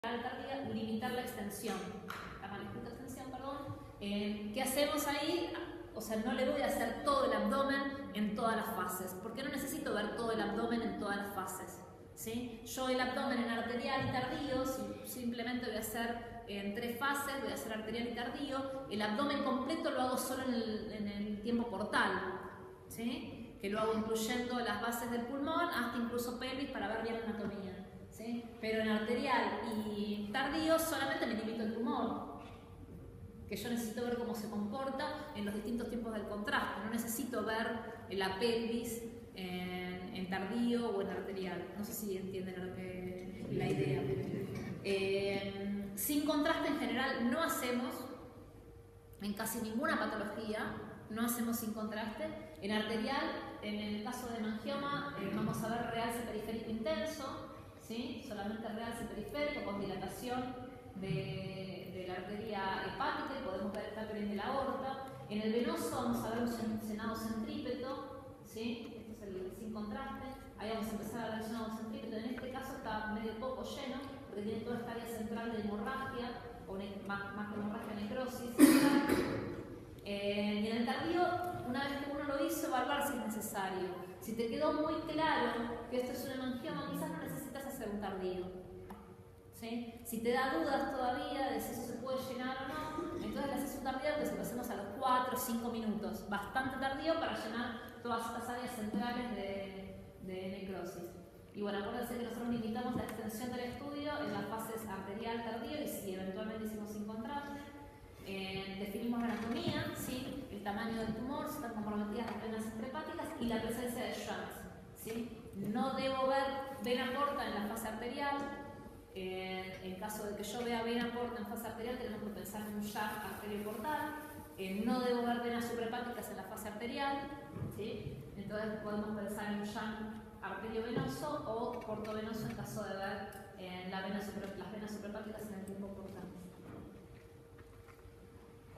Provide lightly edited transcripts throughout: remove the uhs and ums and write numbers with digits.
tardía, limitar la extensión. ¿Qué hacemos ahí? O sea, no le voy a hacer todo el abdomen en todas las fases, porque no necesito ver todo el abdomen en todas las fases, ¿sí? Yo el abdomen en arterial y tardío, simplemente voy a hacer en 3 fases, voy a hacer arterial y tardío. El abdomen completo lo hago solo en el tiempo portal, ¿sí? Que lo hago incluyendo las bases del pulmón, hasta incluso pelvis para ver bien la anatomía, ¿sí? Pero en arterial y tardío solamente me limito el tumor, que yo necesito ver cómo se comporta en los distintos tiempos del contraste. No necesito ver la pelvis en tardío o en arterial. No sé si entienden la idea. Sin contraste en general no hacemos, en casi ninguna patología, no hacemos sin contraste. En arterial, en el caso de hemangioma, vamos a ver realce periférico intenso, ¿sí? Solamente realce periférico con dilatación de la arteria hepática y podemos ver el tapering de la aorta. En el venoso vamos a ver un senado centrípeto, ¿sí? Este es el sin contraste. Ahí vamos a empezar a ver el senado centrípeto. En este caso está medio poco lleno porque tiene toda esta área central de hemorragia o macrohemorragia necrosis. Y en el tardío, una vez que uno lo hizo, evaluar si es necesario. Si te quedó muy claro que esto es un hemangioma, quizás no necesitas hacer un tardío, ¿sí? Si te da dudas todavía de si eso se puede llenar o no, entonces le haces un tardío que se lo hacemos a los 4 o 5 minutos. Bastante tardío para llenar todas estas áreas centrales de necrosis. Y bueno, acuérdense que nosotros limitamos la extensión del estudio en las fases arterial, tardío y si eventualmente hicimos sin contraste. Definimos la anatomía, ¿sí? El tamaño del tumor, si están comprometidas las venas intrahepáticas y la presencia de shunts, ¿sí? No debo ver vena porta en la fase arterial. En caso de que yo vea vena porta en fase arterial, tenemos que pensar en un shunt arterioportal. No debo ver venas suprahepáticas en la fase arterial, ¿sí? Entonces podemos pensar en un shunt arteriovenoso o portovenoso en caso de ver las venas suprahepáticas en el tiempo portal.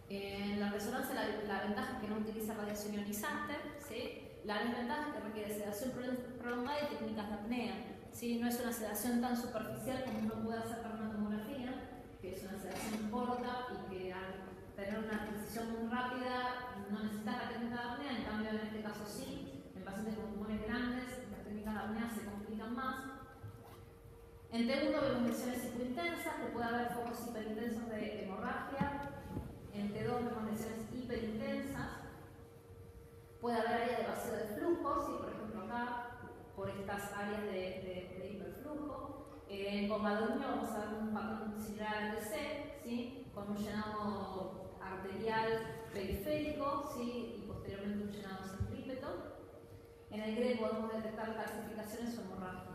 En la resonancia la ventaja es que no utiliza radiación ionizante, ¿sí? La desventaja es que requiere sedación prolongada y técnicas de apnea, ¿sí? No es una sedación tan superficial como uno puede hacer para una tomografía, que es una sedación corta y que al tener una adquisición muy rápida no necesita la técnica de apnea. En cambio en este caso sí, en pacientes con tumores grandes las técnicas de apnea se complican más. En T1 vemos lesiones hipointensas, que puede haber focos hiperintensos de hemorragia. En T2 vemos lesiones hiperintensas. Puede haber áreas de vacío de flujo, ¿sí? Por ejemplo acá, por estas áreas de hiperflujo. Con Badonio vamos a ver un patrón similar al TC, ¿sí? Con un llenado arterial periférico, ¿sí? Y posteriormente un llenado centrípeto. En el GRE podemos detectar calcificaciones o hemorragia.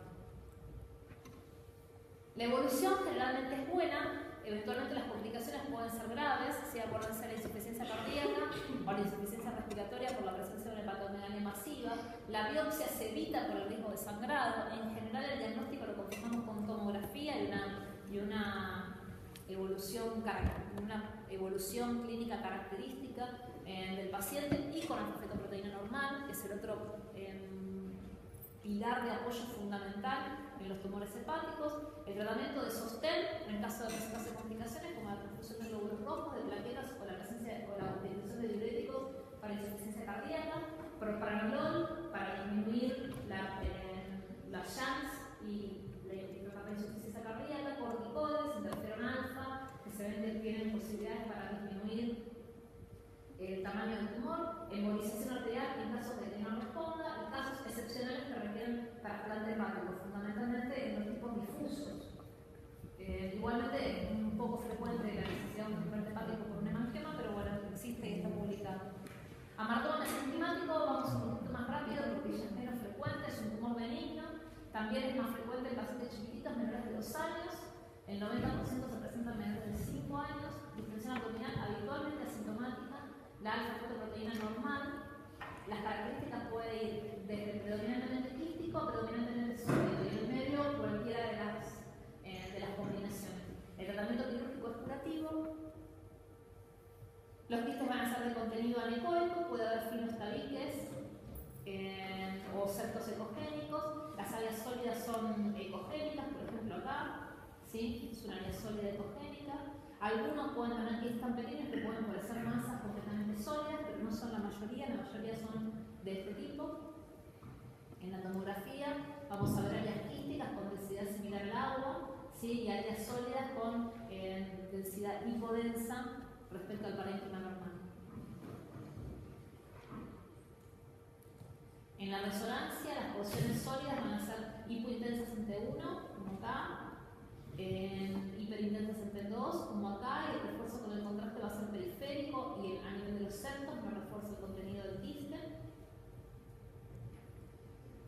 La evolución generalmente es buena. Eventualmente las complicaciones pueden ser graves, ¿sí? Acuérdense de la insuficiencia cardíaca o la insuficiencia respiratoria por la presencia de una hepatomegalia masiva. La biopsia se evita por el riesgo de sangrado. En general el diagnóstico lo confirmamos con tomografía y una evolución clínica característica del paciente y con alfa-fetoproteína normal, que es el otro pilar de apoyo fundamental en los tumores hepáticos. El tratamiento de sostén en caso de presentarse complicaciones como la transfusión de glóbulos rojos, de plaquetas o la utilización de diuréticos para insuficiencia cardíaca, propranolol para disminuir las shunts y la insuficiencia cardíaca, corticoides, interferón alfa, que se ven que tienen posibilidades para disminuir el tamaño del tumor, embolización arterial en casos de que no responda, y casos excepcionales que requieren trasplante hepático, fundamentalmente en los tipos difusos. Igualmente es un poco frecuente la necesidad de un trasplante hepático por un hemangioma, pero bueno, existe y está publicado. Amartoma mesenquimático, vamos un poquito más rápido porque ya es menos frecuente, es un tumor benigno, también es más frecuente en pacientes chiquititos menores de 2 años, el 90% se presenta en menores de 5 años, distensión abdominal habitualmente asintomática, la alfa-fetoproteína normal. Las características pueden ir desde predominantemente quístico a predominantemente sólido y en el medio cualquiera de las combinaciones. El tratamiento quirúrgico es curativo. Los quistes van a ser de contenido anecoico, puede haber fibroestabiques o septos ecogénicos. Las áreas sólidas son ecogénicas, por ejemplo acá, ¿sí? Es un área sólida ecogénica. Algunos pueden tener que tan pequeños que pueden parecer masas completamente sólidas, pero no son la mayoría son de este tipo. En la tomografía vamos a ver áreas quísticas con densidad similar al agua, ¿sí? Y áreas sólidas con densidad hipodensa respecto al parénquima normal. En la resonancia, las porciones sólidas van a ser hipointensas en T1, como acá, hiperintensas en T2, como acá, y el refuerzo con el contraste va a ser periférico y a nivel de los centros no refuerza el contenido del quiste.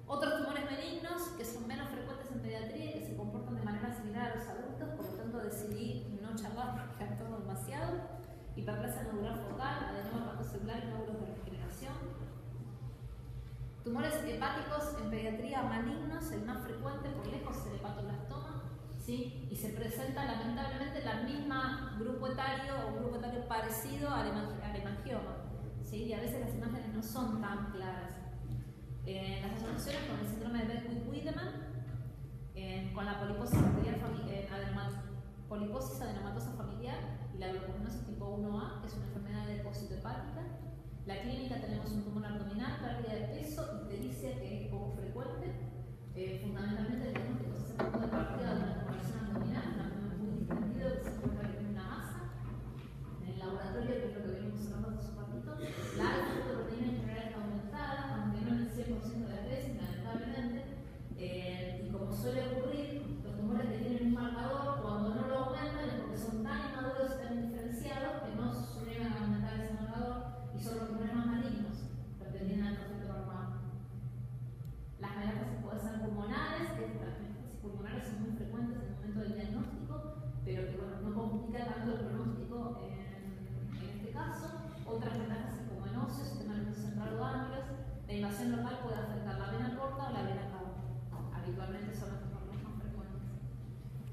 Otros tumores benignos que son menos frecuentes en pediatría y que se comportan de manera similar a los adultos, por lo tanto decidí no charlar porque es todo demasiado. Hiperplasia nodular focal, adenoma hepatocelular y nódulos de regeneración. Tumores hepáticos en pediatría malignos, el más frecuente por lejos es el hepatoblastoma, ¿sí? Y se presenta lamentablemente la misma grupo etario o grupo etario parecido al hemangioma, ¿sí? Y a veces las imágenes no son tan claras. Las asociaciones con el síndrome de Beckwith-Wiedemann, con la poliposis poliposis adenomatosa familiar y la glucominosis tipo 1A, que es una enfermedad de depósito hepática. La clínica tenemos un tumor abdominal, pérdida de peso, ictericia, que es poco frecuente. Fundamentalmente el diagnóstico se hace punto de partida de una tumoración abdominal, un abdomen muy distendido que se encuentra en una masa. En el laboratorio, que es lo que venimos hablando hace un ratito, la alfa-proteína en general está aumentada, aunque no en el 100% de las veces, lamentablemente. Y como suele ocurrir, los tumores que tienen un marcador, cuando no lo aumentan es porque son tan inmaduros y tan indiferenciados que no suelen aumentar ese marcador y son los tumores más malignos, pertenecientes al proceso normal. Las metástasis pueden ser pulmonares, que las metástasis pulmonares son muy frecuentes en el momento del diagnóstico, pero que bueno, no complica tanto el pronóstico en este caso. Otras metástasis como en óseos, sistema nervioso central o ganglios, la invasión local puede afectar la vena porta o la vena cava. Habitualmente son los tumores más frecuentes.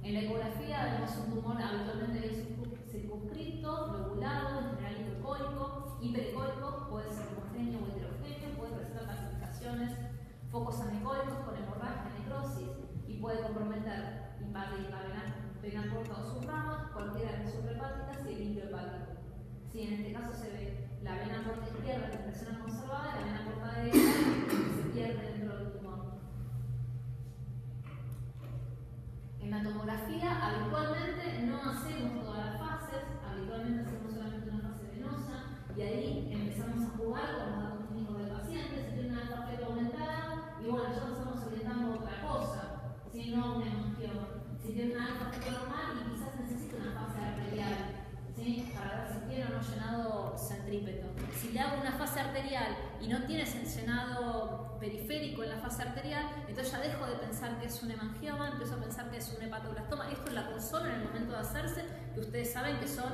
En la ecografía vemos un tumor habitualmente circunscrito, lobulado, en general hiperecoico, hipericoico, puede ser homogéneo o heterogéneo, puede presentar calcificaciones, focos anecoicos con hemorragia, necrosis y puede comprometer vena porta o sus ramas, cualquiera de sus hepáticas y el líquido hepático. Si en este caso se ve la vena porta izquierda que presiona conservada y la vena porta derecha que se pierde dentro del tumor. En la tomografía habitualmente no hacemos todas las fases, habitualmente hacemos solamente una fase venosa y ahí empezamos a jugar con los datos clínicos del paciente, si tiene una alfa feta aumentada y bueno, ya nos estamos orientando a otra cosa, si no una hemangioma. Si tiene una alfa feta normal y quizás necesita una fase arterial, ¿sí? Para ver si tiene o no llenado centrípeto. Si le hago una fase arterial y no tiene llenado periférico en la fase arterial, entonces ya dejo de pensar que es un hemangioma, empiezo a pensar que es un hepatoblastoma. Esto es la consola en el momento de hacerse, que ustedes saben que son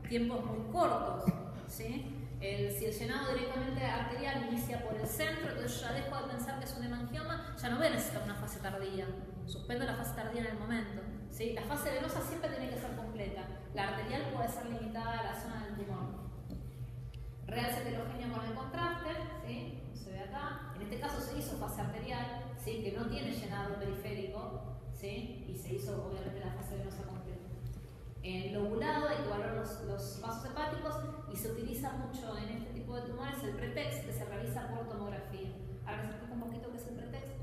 tiempos muy cortos, ¿sí? Si el llenado directamente arterial inicia por el centro, entonces ya dejo de pensar que es un hemangioma, ya no voy a necesitar una fase tardía. Suspendo la fase tardía en el momento, ¿sí? La fase venosa siempre tiene que ser completa. La arterial puede ser limitada a la zona del tumor. Realce heterogéneo con el contraste, ¿sí? Se ve acá. En este caso se hizo fase arterial, ¿sí? Que no tiene llenado periférico, ¿sí? Y se hizo obviamente la fase venosa completa. En lobulado hay que evaluar los vasos hepáticos y se utiliza mucho en este tipo de tumores el pretext que se realiza por tomografía. Ahora les explico un poquito qué es el pretext.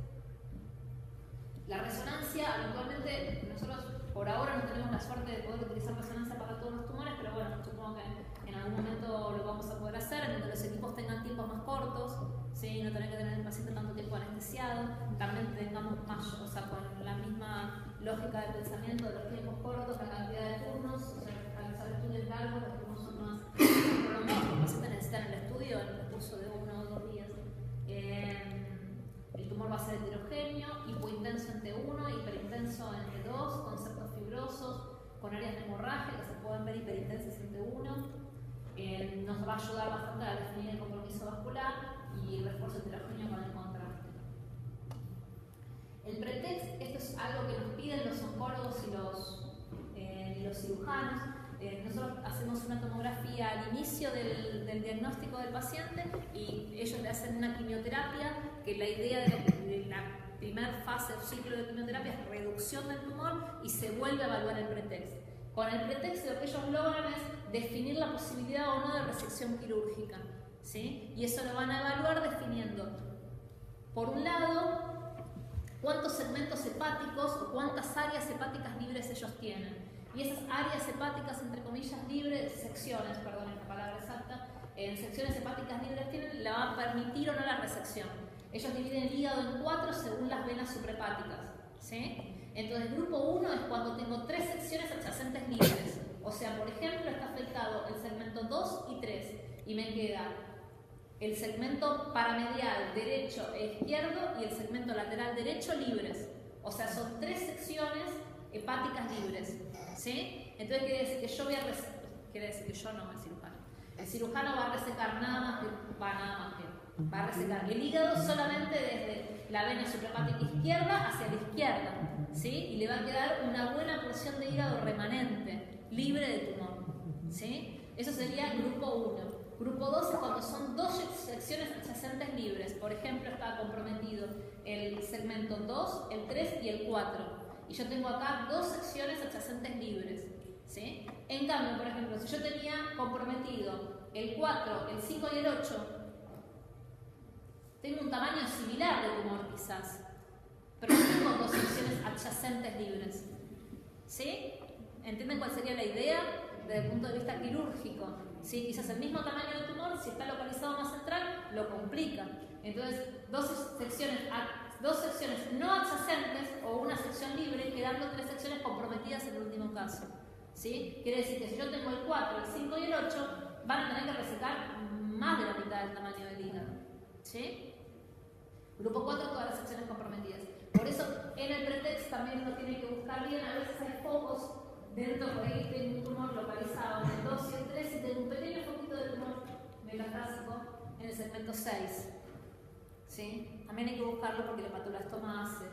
La resonancia, habitualmente nosotros por ahora no tenemos la suerte de poder utilizar resonancia para todos los tumores, pero bueno, supongo que en algún momento lo vamos a poder hacer, en donde los equipos tengan tiempos más cortos, ¿sí? No tener que tener el paciente tanto tiempo anestesiado, también tengamos más, o sea, con la misma lógica de pensamiento de los tiempos cortos, la cantidad de turnos, o sea, realizar estudios largos, los turnos son más prolongados, los pacientes necesitan el estudio en el curso de 1 o 2 días. El tumor va a ser heterogéneo, hipointenso en T1, hiperintenso en T2, con septos fibrosos, con áreas de hemorragia que se pueden ver hiperintensas en T1. Nos va a ayudar bastante a definir el compromiso vascular y el refuerzo heterogéneo con el contraste. El pretext, esto es algo que nos piden los oncólogos y los cirujanos. Nosotros hacemos una tomografía al inicio del diagnóstico del paciente y ellos le hacen una quimioterapia, que la idea de la primer fase o ciclo de quimioterapia es reducción del tumor y se vuelve a evaluar el pretext. Con el pretext lo que ellos logran es definir la posibilidad o no de resección quirúrgica, ¿sí? Y eso lo van a evaluar definiendo, por un lado, cuántos segmentos hepáticos o cuántas áreas hepáticas libres ellos tienen. Y esas áreas hepáticas, entre comillas, libres, secciones, perdón, es la palabra exacta, en secciones hepáticas libres tienen, la va a permitir o no la resección. Ellos dividen el hígado en 4 según las venas suprahepáticas, ¿sí? Entonces, grupo 1 es cuando tengo 3 secciones adyacentes libres. O sea, por ejemplo, está afectado el segmento 2 y 3 y me queda el segmento paramedial derecho e izquierdo y el segmento lateral derecho libres. O sea, son 3 secciones hepáticas libres, ¿sí? Entonces quiere decir que yo voy a resecar, quiere decir que yo no, el cirujano. El cirujano va a resecar nada más que va a resecar el hígado solamente desde la vena suprahepática izquierda hacia la izquierda, ¿sí? Y le va a quedar una buena porción de hígado remanente, libre de tumor, ¿sí? Eso sería grupo 1. Grupo 2 es cuando son 2 secciones adyacentes libres. Por ejemplo, está comprometido el segmento 2, el 3 y el 4. Y yo tengo acá 2 secciones adyacentes libres, ¿sí? En cambio, por ejemplo, si yo tenía comprometido el 4, el 5 y el 8, tengo un tamaño similar de tumor quizás, pero no tengo 2 secciones adyacentes libres, ¿sí? ¿Entienden cuál sería la idea desde el punto de vista quirúrgico? ¿Sí? Quizás el mismo tamaño del tumor, si está localizado más central, lo complica. Entonces, dos secciones no adyacentes o una sección libre, quedando 3 secciones comprometidas en el último caso, ¿sí? Quiere decir que si yo tengo el 4, el 5 y el 8, van a tener que resecar más de la mitad del tamaño del hígado, ¿sí? Grupo 4, todas las secciones comprometidas. Por eso, en el pretext también uno tiene que buscar bien. A veces hay focos dentro, por ahí tengo un tumor localizado en el 2 y el 3 y tengo un pequeño foquito de tumor metastásico en el segmento 6. ¿Sí? También hay que buscarlo porque el hepatoblastoma hace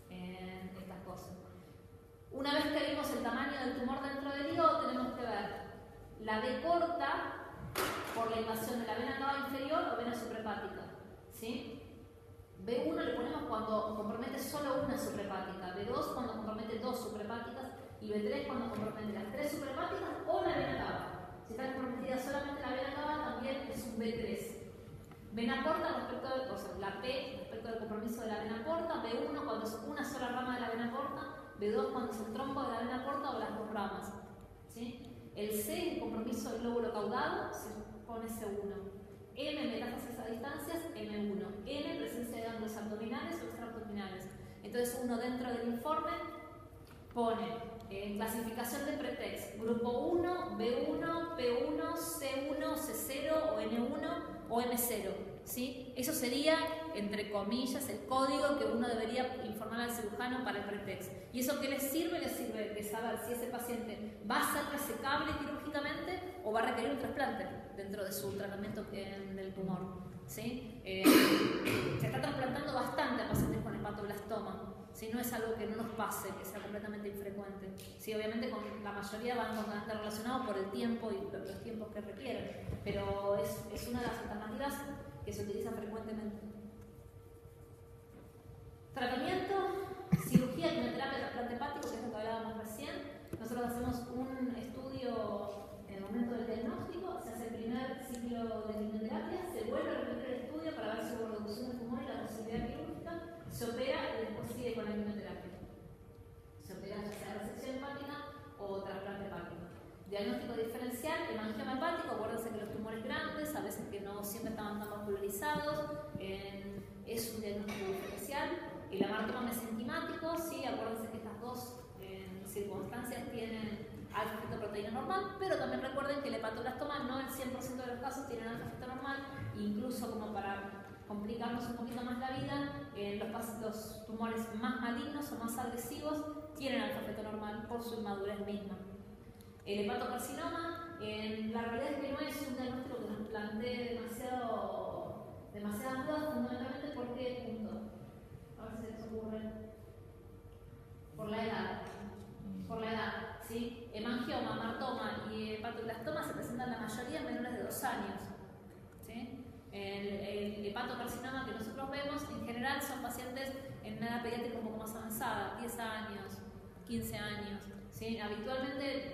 estas cosas. Una vez que vimos el tamaño del tumor dentro del hígado, tenemos que ver la B corta por la invasión de la vena cava inferior o vena suprahepática, ¿sí? B1 le ponemos cuando compromete solo una suprahepática, B2 cuando compromete 2 suprahepáticas y B3 cuando compromete las 3 suprahepáticas o la vena cava. Si está comprometida solamente la vena cava, también es un B3. Vena porta respecto de, o sea, la P respecto del compromiso de la vena porta, B1 cuando es una sola rama de la vena porta, B2 cuando es el tronco de la vena porta o las 2 ramas, ¿sí? El C, el compromiso del lóbulo caudado, se pone C1. M, metástasis a distancias, M1. N, presencia de ganglios abdominales o extraabdominales. Entonces uno dentro del informe pone clasificación de pretext, grupo 1, B1, P1, C1, C0 o N1 o M0, ¿sí? Eso sería, entre comillas, el código que uno debería informar al cirujano para el pretext. ¿Y eso qué le sirve? Le sirve de saber si ese paciente va a ser resecable quirúrgicamente o va a requerir un trasplante dentro de su tratamiento del tumor, ¿sí? Se está trasplantando bastante a pacientes con hepatoblastoma. Si no es algo que no nos pase, que sea completamente infrecuente. Sí, obviamente con la mayoría van completamente relacionados por el tiempo y los tiempos que requieren, pero es una de las alternativas que se utiliza frecuentemente. Tratamiento, cirugía, quimioterapia, trasplante hepático, que es lo que hablábamos recién. Nosotros hacemos un estudio en el momento del diagnóstico, se hace el primer ciclo de quimioterapia, se vuelve a repetir el estudio para ver si hubo reducción del tumor y la posibilidad quirúrgica, se opera y después sigue con la quimioterapia. Se opera ya sea resección hepática o trasplante hepático. Diagnóstico diferencial, hemangioma hepático, acuérdense que los tumores grandes, a veces que no siempre estaban tan vascularizados, es un diagnóstico diferencial. El amartoma mesenquimático, sí, acuérdense que estas dos circunstancias tienen alfa-fetoproteína normal, pero también recuerden que el hepatoblastoma no en 100% de los casos tienen alfa-feto normal, incluso como para complicarnos un poquito más la vida, los tumores más malignos o más agresivos tienen alfa-feto normal por su inmadurez misma. El hepatocarcinoma, la realidad es que no es un diagnóstico que nos plantee demasiadas dudas, fundamentalmente porque, a ver si les ocurre, por la edad, ¿sí? Hemangioma, amartoma y hepatoblastoma se presentan la mayoría en menores de 2 años, ¿sí? El hepatocarcinoma que nosotros vemos en general son pacientes en una edad pediátrica un poco más avanzada, 10 años, 15 años. ¿Sí? Habitualmente